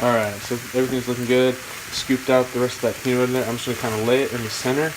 Alright, so everything's looking good. Scooped out the rest of that peanut butter in there. I'm just going to kind of lay it in the center.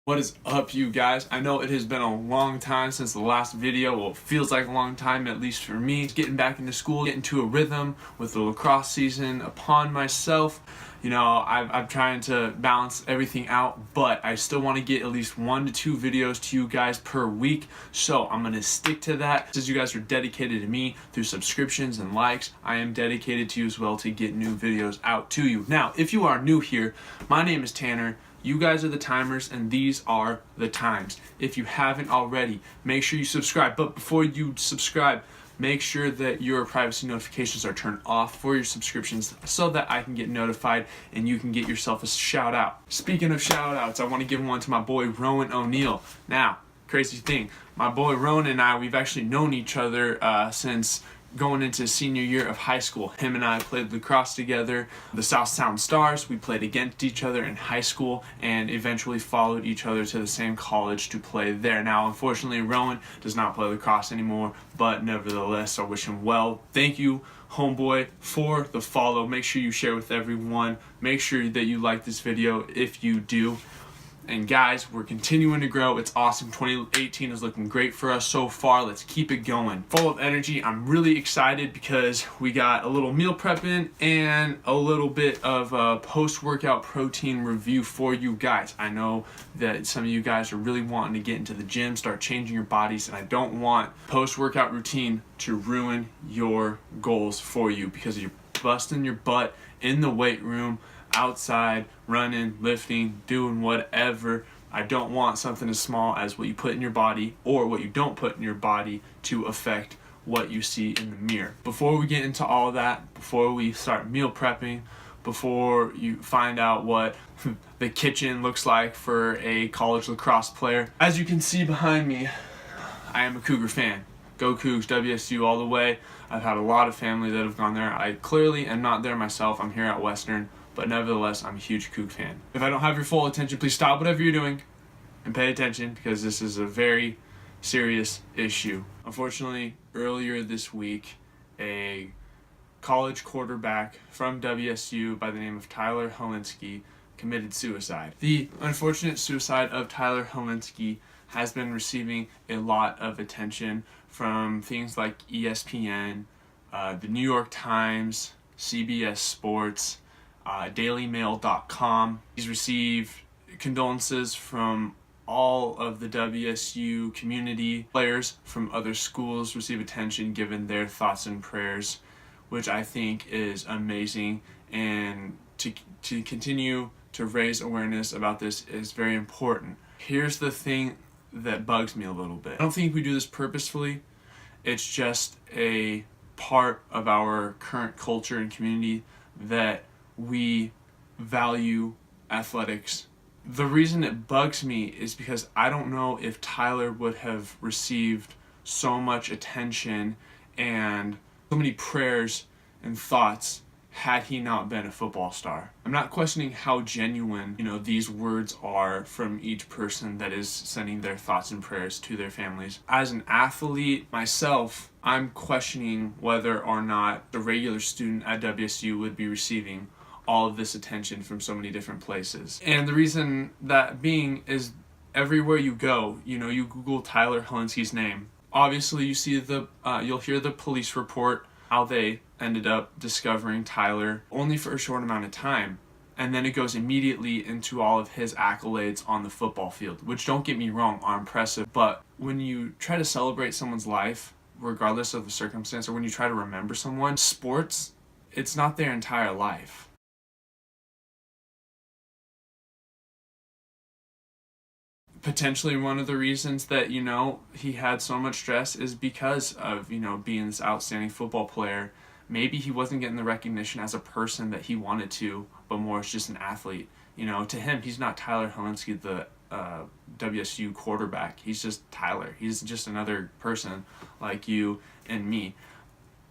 What is up, you guys? I know it has been a long time since the last video. Well, it feels like a long time, at least for me. Getting back into school, getting to a rhythm with the lacrosse season upon myself. You know, I'm trying to balance everything out, but I still want to get at least 1 to 2 videos to you guys per week. So I'm going to stick to that. Since you guys are dedicated to me through subscriptions and likes, I am dedicated to you as well to get new videos out to you. Now, if you are new here, my name is Tanner. You guys are the timers, and these are the times. If you haven't already, make sure you subscribe. But before you subscribe, make sure that your privacy notifications are turned off for your subscriptions so that I can get notified and you can get yourself a shout out. Speaking of shout outs, I want to give one to my boy Rowan O'Neill. Now, crazy thing, my boy Rowan and I, we've actually known each other since going into senior year of high school. Him and I played lacrosse together. The Southtown Stars, we played against each other in high school and eventually followed each other to the same college to play there. Now, unfortunately, Rowan does not play lacrosse anymore, but nevertheless, I wish him well. Thank you, homeboy, for the follow. Make sure you share with everyone. Make sure that you like this video if you do. And guys, we're continuing to grow. It's awesome. 2018 is looking great for us so far. Let's keep it going. Full of energy. I'm really excited because we got a little meal prep in and a little bit of a post-workout protein review for you guys. I know that some of you guys are really wanting to get into the gym, start changing your bodies, and I don't want post-workout routine to ruin your goals for you because you're busting your butt in the weight room, outside, running, lifting, doing whatever. I don't want something as small as what you put in your body or what you don't put in your body to affect what you see in the mirror. Before we get into all that, before we start meal prepping, before you find out what the kitchen looks like for a college lacrosse player, as you can see behind me, I am a Cougar fan. Go Cougs, WSU all the way. I've had a lot of family that have gone there. I clearly am not there myself. I'm here at Western. But nevertheless, I'm a huge Coug fan. If I don't have your full attention, please stop whatever you're doing and pay attention because this is a very serious issue. Unfortunately, earlier this week, a college quarterback from WSU by the name of Tyler Hilinski committed suicide. The unfortunate suicide of Tyler Hilinski has been receiving a lot of attention from things like ESPN, the New York Times, CBS Sports, dailymail.com. He's received condolences from all of the WSU community. Players from other schools receive attention given their thoughts and prayers, which I think is amazing, and to continue to raise awareness about this is very important. Here's the thing that bugs me a little bit. I don't think we do this purposefully. It's just a part of our current culture and community that we value athletics. The reason it bugs me is because I don't know if Tyler would have received so much attention and so many prayers and thoughts had he not been a football star. I'm not questioning how genuine, these words are from each person that is sending their thoughts and prayers to their families. As an athlete myself, I'm questioning whether or not the regular student at WSU would be receiving all of this attention from so many different places. And the reason that being is everywhere you go, you Google Tyler Hilinski's name. Obviously you see you'll hear the police report, how they ended up discovering Tyler only for a short amount of time. And then it goes immediately into all of his accolades on the football field, which, don't get me wrong, are impressive. But when you try to celebrate someone's life, regardless of the circumstance, or when you try to remember someone, sports, it's not their entire life. Potentially one of the reasons that, he had so much stress is because of, being this outstanding football player. Maybe he wasn't getting the recognition as a person that he wanted to but more as just an athlete. You know, to him, he's not Tyler Helinski, the WSU quarterback. He's just Tyler. He's just another person like you and me.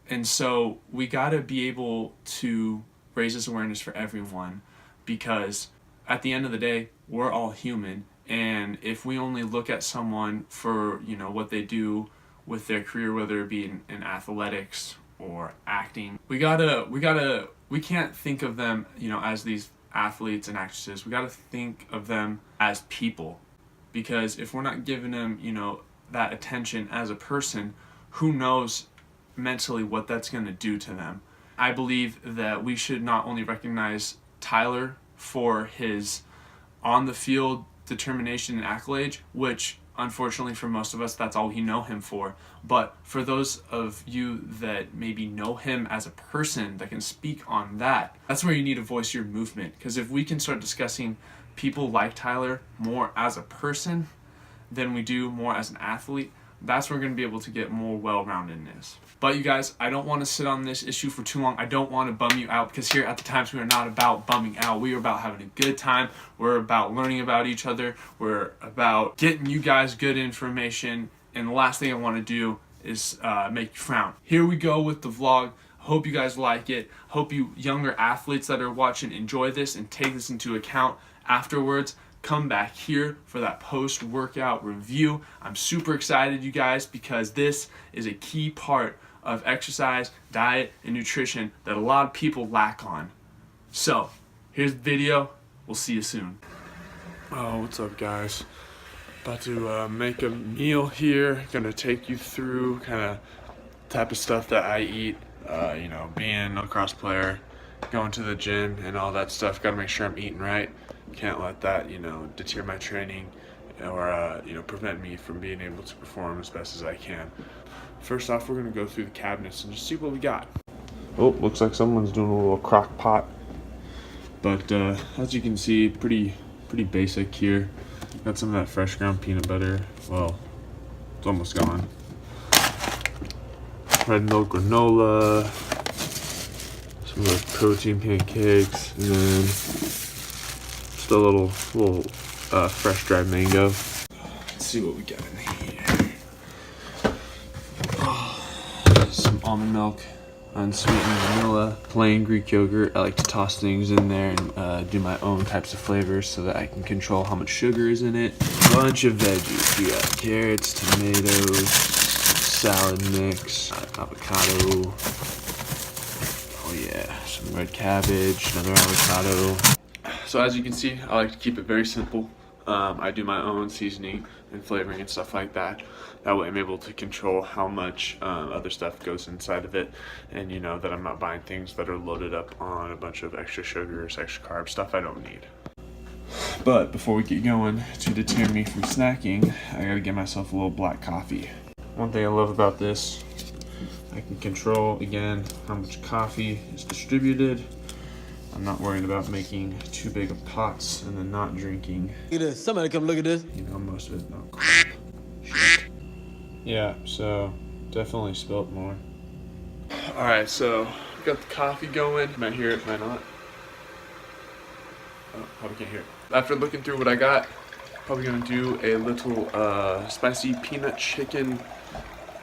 And so we got to be able to raise this awareness for everyone, because at the end of the day, we're all human. And if we only look at someone for, you know, what they do with their career, whether it be in athletics or acting, we can't think of them, you know, as these athletes and actresses. We got to think of them as people, because if we're not giving them, you know, that attention as a person, who knows mentally what that's going to do to them. I believe that we should not only recognize Tyler for his on the field determination and accolade, which unfortunately for most of us, that's all we know him for. But for those of you that maybe know him as a person that can speak on that, that's where you need to voice your movement. Because if we can start discussing people like Tyler more as a person than we do more as an athlete, that's where we're going to be able to get more well-roundedness. But you guys, I don't want to sit on this issue for too long. I don't want to bum you out, because here at the Times we are not about bumming out. We are about having a good time. We're about learning about each other. We're about getting you guys good information. And the last thing I want to do is make you frown. Here we go with the vlog. Hope you guys like it. Hope you younger athletes that are watching enjoy this and take this into account afterwards. Come back here for that post-workout review. I'm super excited, you guys, because this is a key part of exercise, diet, and nutrition that a lot of people lack on. So, here's the video. We'll see you soon. Oh, what's up, guys? About to make a meal here. Gonna take you through kind of type of stuff that I eat. You know, being a lacrosse player, going to the gym and all that stuff. Gotta make sure I'm eating right. Can't let that, you know, deter my training or, you know, prevent me from being able to perform as best as I can. First off, we're going to go through the cabinets and just see what we got. Oh, looks like someone's doing a little crock pot. But as you can see, pretty basic here. Got some of that fresh ground peanut butter. Well, it's almost gone. Red milk granola. Some of those protein pancakes. And then just a little fresh dried mango. Let's see what we got in here. Some almond milk, unsweetened vanilla, plain Greek yogurt. I like to toss things in there and do my own types of flavors so that I can control how much sugar is in it. Bunch of veggies. We got carrots, tomatoes, salad mix, avocado. Oh yeah, some red cabbage, another avocado. So as you can see, I like to keep it very simple. I do my own seasoning and flavoring and stuff like that. That way I'm able to control how much other stuff goes inside of it, and you know that I'm not buying things that are loaded up on a bunch of extra sugars, extra carbs, stuff I don't need. But before we get going, to deter me from snacking, I gotta get myself a little black coffee. One thing I love about this, I can control, again, how much coffee is distributed. I'm not worried about making too big of pots and then not drinking. Look at this. Somebody come look at this. You know, most of it. No. Shit. Yeah, so definitely spilt more. Alright, so got the coffee going. You might hear it, might not. Oh, probably can't hear it. After looking through what I got, probably gonna do a little spicy peanut chicken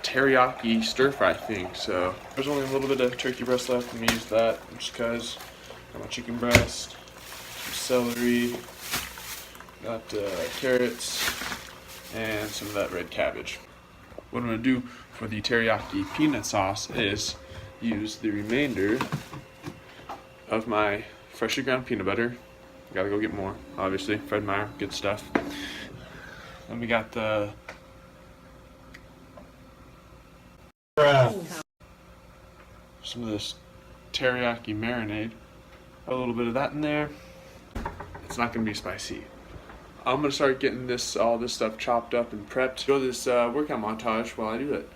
teriyaki stir fry thing. So there's only a little bit of turkey breast left. I'm gonna use that just because. Got my chicken breast, some celery, got carrots, and some of that red cabbage. What I'm gonna do for the teriyaki peanut sauce is use the remainder of my freshly ground peanut butter. Gotta go get more, obviously. Fred Meyer, good stuff. Then we got the some of this teriyaki marinade. A little bit of that in there. It's not gonna be spicy. I'm gonna start getting all this stuff chopped up and prepped. Go this workout montage while I do it.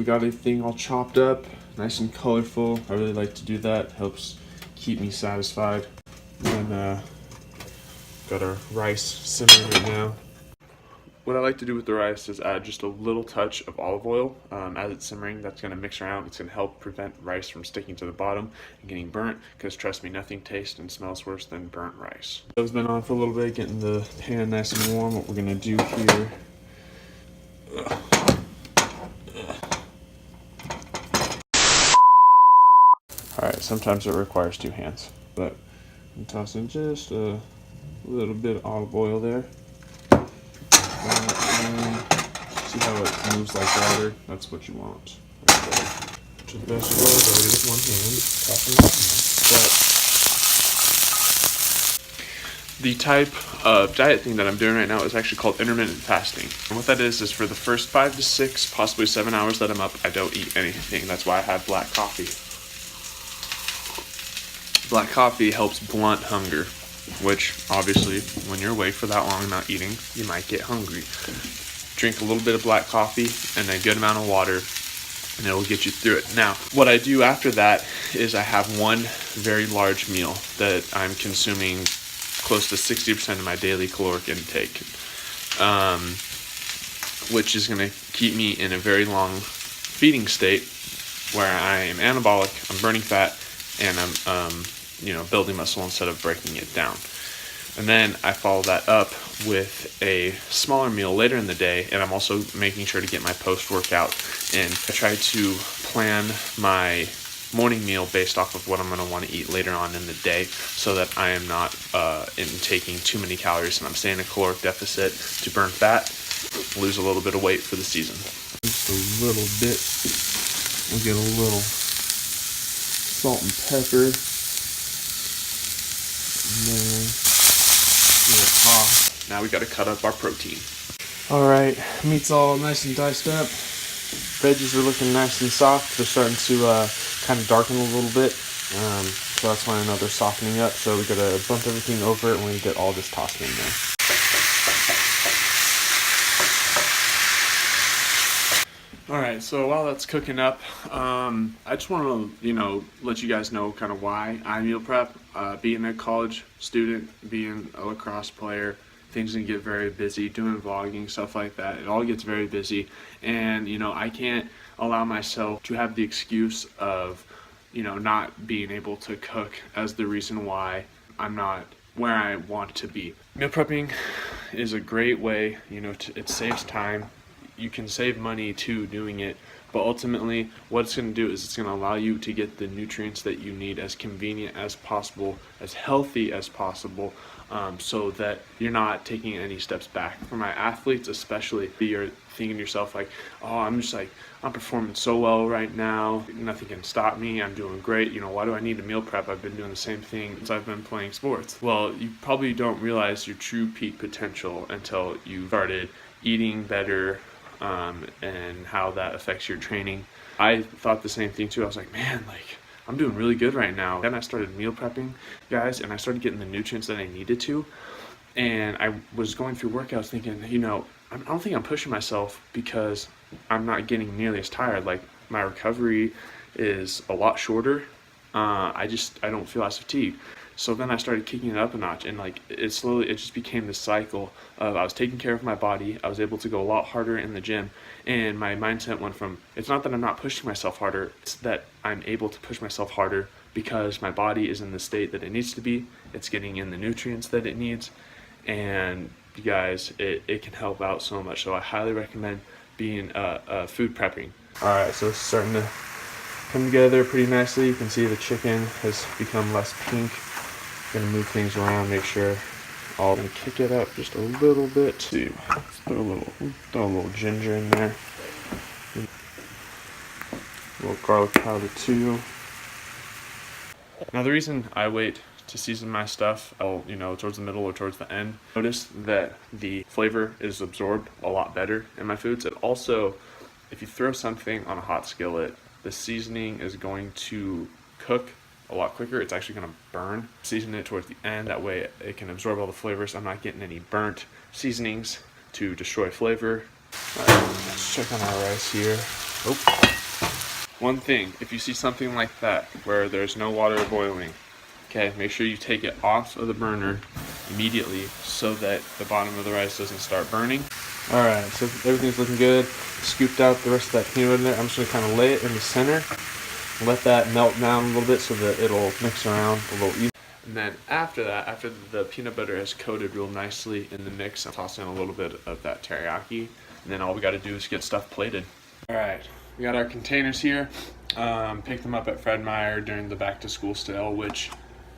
we got everything all chopped up, nice and colorful. I really like to do that. Helps keep me satisfied. And got our rice simmering right now. What I like to do with the rice is add just a little touch of olive oil as it's simmering. That's going to mix around. It's going to help prevent rice from sticking to the bottom and getting burnt, because trust me, nothing tastes and smells worse than burnt rice. Stove's been on for a little bit, getting the pan nice and warm. What we're going to do here, alright, sometimes it requires two hands, but I'm tossing just a little bit of olive oil there. See how it moves like water? That's what you want. Right there. To the vegetables, already with one hand. Tossing that. But the type of diet thing that I'm doing right now is actually called intermittent fasting. And what that is for the first 5 to 6, possibly 7 hours that I'm up, I don't eat anything. That's why I have black coffee. Black coffee helps blunt hunger, which obviously when you're awake for that long not eating, you might get hungry. Drink a little bit of black coffee and a good amount of water, and it will get you through it. Now, what I do after that is I have one very large meal that I'm consuming close to 60% of my daily caloric intake, which is going to keep me in a very long feeding state where I am anabolic, I'm burning fat, and I'm building muscle instead of breaking it down. And then I follow that up with a smaller meal later in the day, and I'm also making sure to get my post-workout in. I try to plan my morning meal based off of what I'm going to want to eat later on in the day, so that I am not taking too many calories, and I'm staying in a caloric deficit to burn fat, lose a little bit of weight for the season. Just a little bit. We'll get a little salt and pepper. And then now we got to cut up our protein. Alright, meat's all nice and diced up. Veggies are looking nice and soft. They're starting to kind of darken a little bit. So that's why I know they're softening up. So we got to bump everything over it and we're going to get all this tossed in there. Alright, so while that's cooking up, I just want to, let you guys know kind of why I meal prep. Being a college student, being a lacrosse player, things can get very busy, doing vlogging, stuff like that. It all gets very busy, and, I can't allow myself to have the excuse of, not being able to cook as the reason why I'm not where I want to be. Meal prepping is a great way, it saves time. You can save money too doing it, but ultimately what it's going to do is it's going to allow you to get the nutrients that you need as convenient as possible, as healthy as possible, so that you're not taking any steps back. For my athletes especially, you're thinking to yourself like, oh, I'm performing so well right now, nothing can stop me, I'm doing great, why do I need to meal prep? I've been doing the same thing since I've been playing sports. Well, you probably don't realize your true peak potential until you started eating better, and how that affects your training. I thought the same thing too. I was like, man, I'm doing really good right now. Then I started meal prepping, guys, and I started getting the nutrients that I needed to. And I was going through workouts thinking, I don't think I'm pushing myself because I'm not getting nearly as tired. Like, my recovery is a lot shorter. I don't feel as fatigued. So then I started kicking it up a notch, and it just became this cycle of I was taking care of my body. I was able to go a lot harder in the gym, and my mindset went from, it's not that I'm not pushing myself harder, it's that I'm able to push myself harder because my body is in the state that it needs to be. It's getting in the nutrients that it needs, and you guys, it can help out so much. So I highly recommend being food prepping. Alright, so it's starting to come together pretty nicely. You can see the chicken has become less pink. Gonna move things around, make sure I'm gonna kick it up just a little bit too. Throw a little ginger in there. A little garlic powder too. Now the reason I wait to season my stuff, towards the middle or towards the end, notice that the flavor is absorbed a lot better in my foods. And also, if you throw something on a hot skillet, the seasoning is going to cook a lot quicker. It's actually going to burn. Season it towards the end, that way it can absorb all the flavors. I'm not getting any burnt seasonings to destroy flavor. Alright, let's check on our rice here. Oh, one thing, if you see something like that where there's no water boiling, okay, make sure you take it off of the burner immediately so that the bottom of the rice doesn't start burning. Alright, so everything's looking good. Scooped out the rest of that peanut butter in there. I'm just going to kind of lay it in the center. Let that melt down a little bit so that it'll mix around a little easier. And then after that, after the peanut butter has coated real nicely in the mix, I'll toss in a little bit of that teriyaki. And then all we got to do is get stuff plated. Alright, we got our containers here. Picked them up at Fred Meyer during the back to school sale, which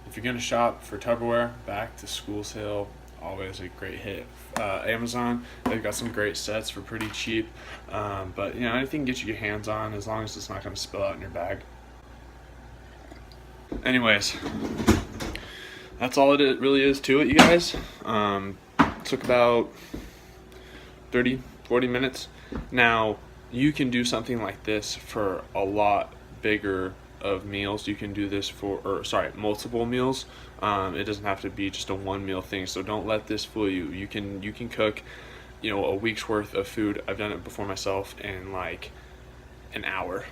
if you're going to shop for Tupperware, back to school sale, always a great hit. Amazon, they've got some great sets for pretty cheap, but you know, anything you get your hands on, as long as it's not going to spill out in your bag. Anyways, that's all it really is to it, you guys. Took about 30-40 minutes. Now you can do something like this for a lot bigger of meals. You can do this for, multiple meals. It doesn't have to be just a one meal thing, so don't let this fool you. You can cook, you know, a week's worth of food. I've done it before myself in like an hour,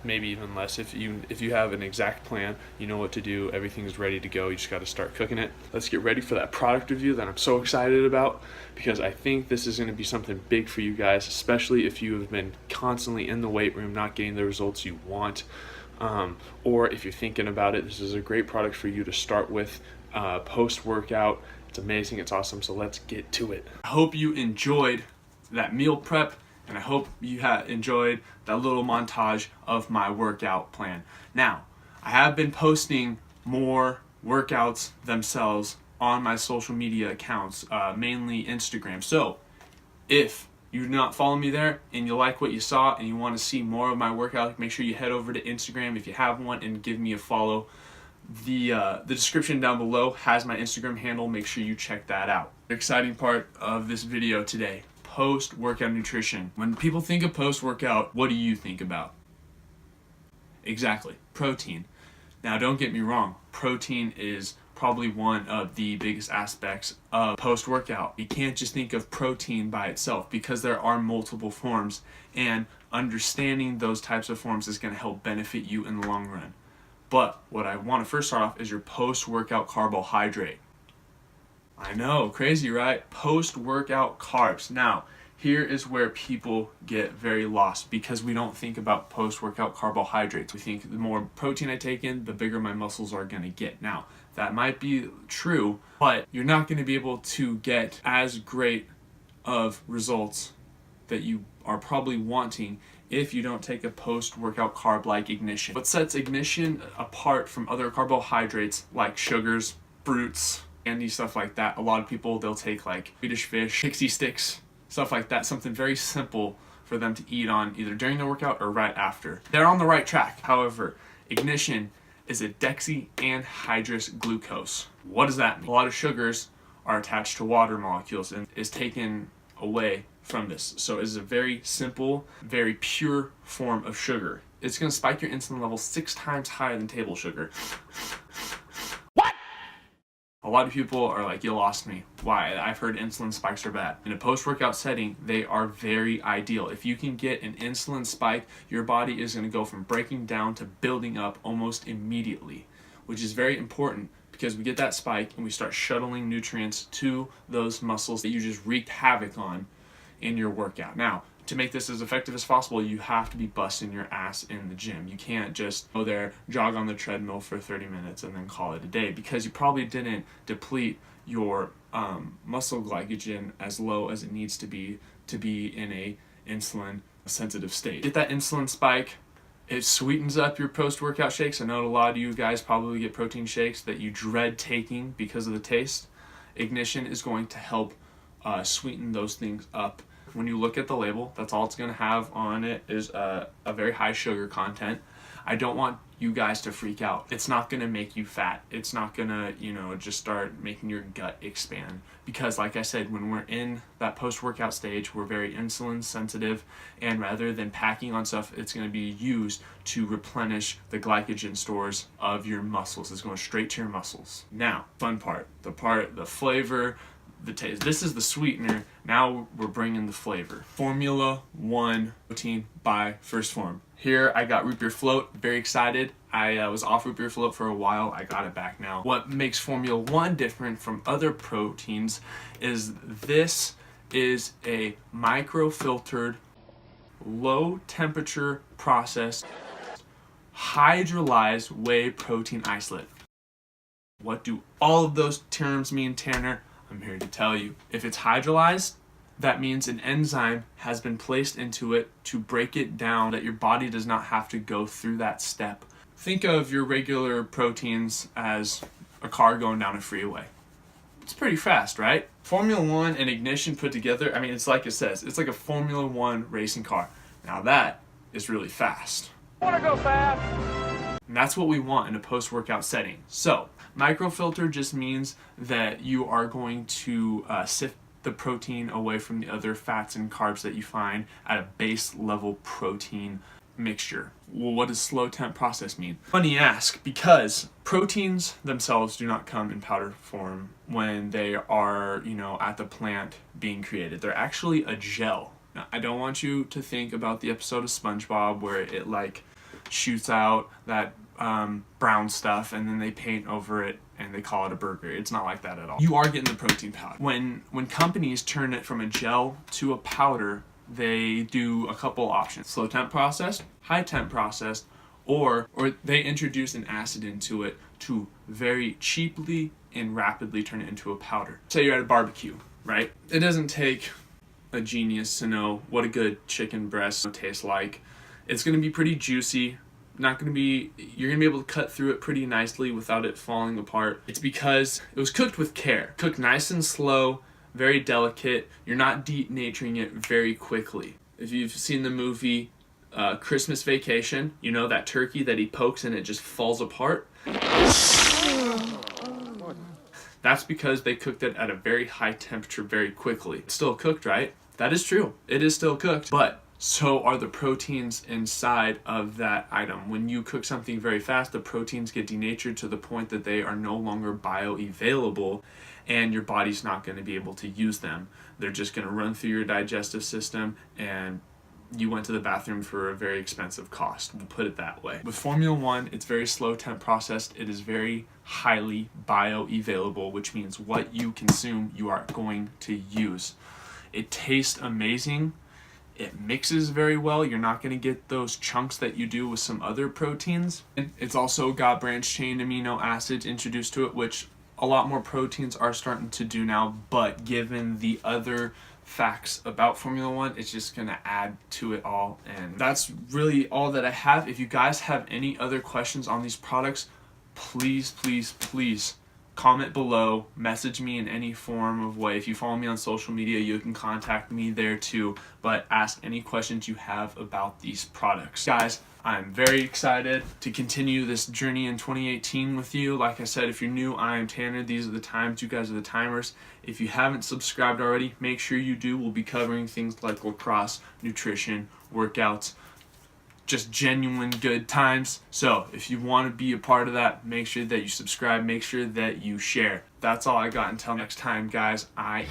maybe even less. If you have an exact plan, you know what to do, everything's ready to go, you just got to start cooking it. Let's get ready for that product review that I'm so excited about, because I think this is going to be something big for you guys, especially if you have been constantly in the weight room not getting the results you want. Or if you're thinking about it, this is a great product for you to start with post-workout. It's amazing, it's awesome, so let's get to it. I hope you enjoyed that meal prep, and I hope you enjoyed that little montage of my workout plan. Now, I have been posting more workouts themselves on my social media accounts, mainly Instagram. So if you do not follow me there and you like what you saw and you want to see more of my workout, make sure you head over to Instagram if you have one and give me a follow. The description down below has my Instagram handle. Make sure you check that out. The exciting part of this video today, post-workout nutrition. When people think of post-workout, what do you think about? Exactly, protein. Now don't get me wrong, protein is probably one of the biggest aspects of post-workout. You can't just think of protein by itself, because there are multiple forms, and understanding those types of forms is going to help benefit you in the long run. But what I want to first start off is your post-workout carbohydrate. I know, crazy, right? Post-workout carbs. Now, here is where people get very lost, because we don't think about post-workout carbohydrates. We think the more protein I take in, the bigger my muscles are going to get. Now, that might be true, but you're not going to be able to get as great of results that you are probably wanting if you don't take a post-workout carb like Ignition. What sets Ignition apart from other carbohydrates like sugars, fruits, candy, stuff like that, a lot of people, they'll take like Swedish fish, pixie sticks, stuff like that, something very simple for them to eat on either during the workout or right after. They're on the right track. However, Ignition is a deoxyanhydrous glucose. What does that mean? A lot of sugars are attached to water molecules and is taken away from this. So it's a very simple, very pure form of sugar. It's going to spike your insulin level 6 times higher than table sugar. A lot of people are like, you lost me. Why? I've heard insulin spikes are bad. In a post-workout setting, they are very ideal. If you can get an insulin spike, your body is going to go from breaking down to building up almost immediately, which is very important, because we get that spike and we start shuttling nutrients to those muscles that you just wreaked havoc on in your workout. Now, to make this as effective as possible, you have to be busting your ass in the gym. You can't just go there, jog on the treadmill for 30 minutes and then call it a day, because you probably didn't deplete your muscle glycogen as low as it needs to be in a insulin sensitive state. Get that insulin spike. It sweetens up your post-workout shakes. I know a lot of you guys probably get protein shakes that you dread taking because of the taste. Ignition is going to help sweeten those things up. When you look at the label, that's all it's going to have on it is a very high sugar content. I don't want you guys to freak out. It's not going to make you fat. It's not going to, just start making your gut expand. Because like I said, when we're in that post-workout stage, we're very insulin sensitive, and rather than packing on stuff, it's going to be used to replenish the glycogen stores of your muscles. It's going straight to your muscles. Now, fun part, the flavor, the taste. This is the sweetener. Now we're bringing the flavor. Formula 1 protein by First Form. Here I got root beer float, very excited. I was off root beer float for a while, I got it back now. What makes Formula 1 different from other proteins is this is a microfiltered, low temperature processed, hydrolyzed whey protein isolate. What do all of those terms mean, Tanner? I'm here to tell you. If it's hydrolyzed, that means an enzyme has been placed into it to break it down, that your body does not have to go through that step. Think of your regular proteins as a car going down a freeway. It's pretty fast, right? Formula 1 and Ignition put together, I mean, it's like it says, it's like a Formula 1 racing car. Now that is really fast. I want to go fast. And that's what we want in a post-workout setting. So, microfilter just means that you are going to sift the protein away from the other fats and carbs that you find at a base level protein mixture. Well, what does slow temp process mean? Funny you ask, because proteins themselves do not come in powder form when they are, at the plant being created. They're actually a gel. Now, I don't want you to think about the episode of SpongeBob where it shoots out that brown stuff and then they paint over it and they call it a burger. It's not like that at all. You are getting the protein powder. When companies turn it from a gel to a powder, they do a couple options: slow temp processed, high temp processed, or they introduce an acid into it to very cheaply and rapidly turn it into a powder. Say you're at a barbecue, right? It doesn't take a genius to know what a good chicken breast tastes like. It's going to be pretty juicy. You're going to be able to cut through it pretty nicely without it falling apart. It's because it was cooked with care. Cooked nice and slow, very delicate. You're not denaturing it very quickly. If you've seen the movie Christmas Vacation, you know that turkey that he pokes and it just falls apart? That's because they cooked it at a very high temperature very quickly. It's still cooked, right? That is true. It is still cooked, but so are the proteins inside of that item. When you cook something very fast, the proteins get denatured to the point that they are no longer bioavailable and your body's not going to be able to use them. They're just going to run through your digestive system and you went to the bathroom for a very expensive cost. We'll put it that way. With Formula 1, it's very slow temp processed. It is very highly bioavailable, which means what you consume, you are going to use. It tastes amazing. It mixes very well. You're not going to get those chunks that you do with some other proteins. It's also got branched chain amino acids introduced to it, which a lot more proteins are starting to do now, but given the other facts about Formula 1, it's just going to add to it all. And that's really all that I have. If you guys have any other questions on these products, please comment below, message me in any form of way. If you follow me on social media, you can contact me there too, but ask any questions you have about these products. Guys, I'm very excited to continue this journey in 2018 with you. Like I said, if you're new, I am Tanner. These are the times. You guys are the timers. If you haven't subscribed already, make sure you do. We'll be covering things like lacrosse, nutrition, workouts, just genuine good times. So if you want to be a part of that, make sure that you subscribe, make sure that you share. That's all I got. Until next time, guys, I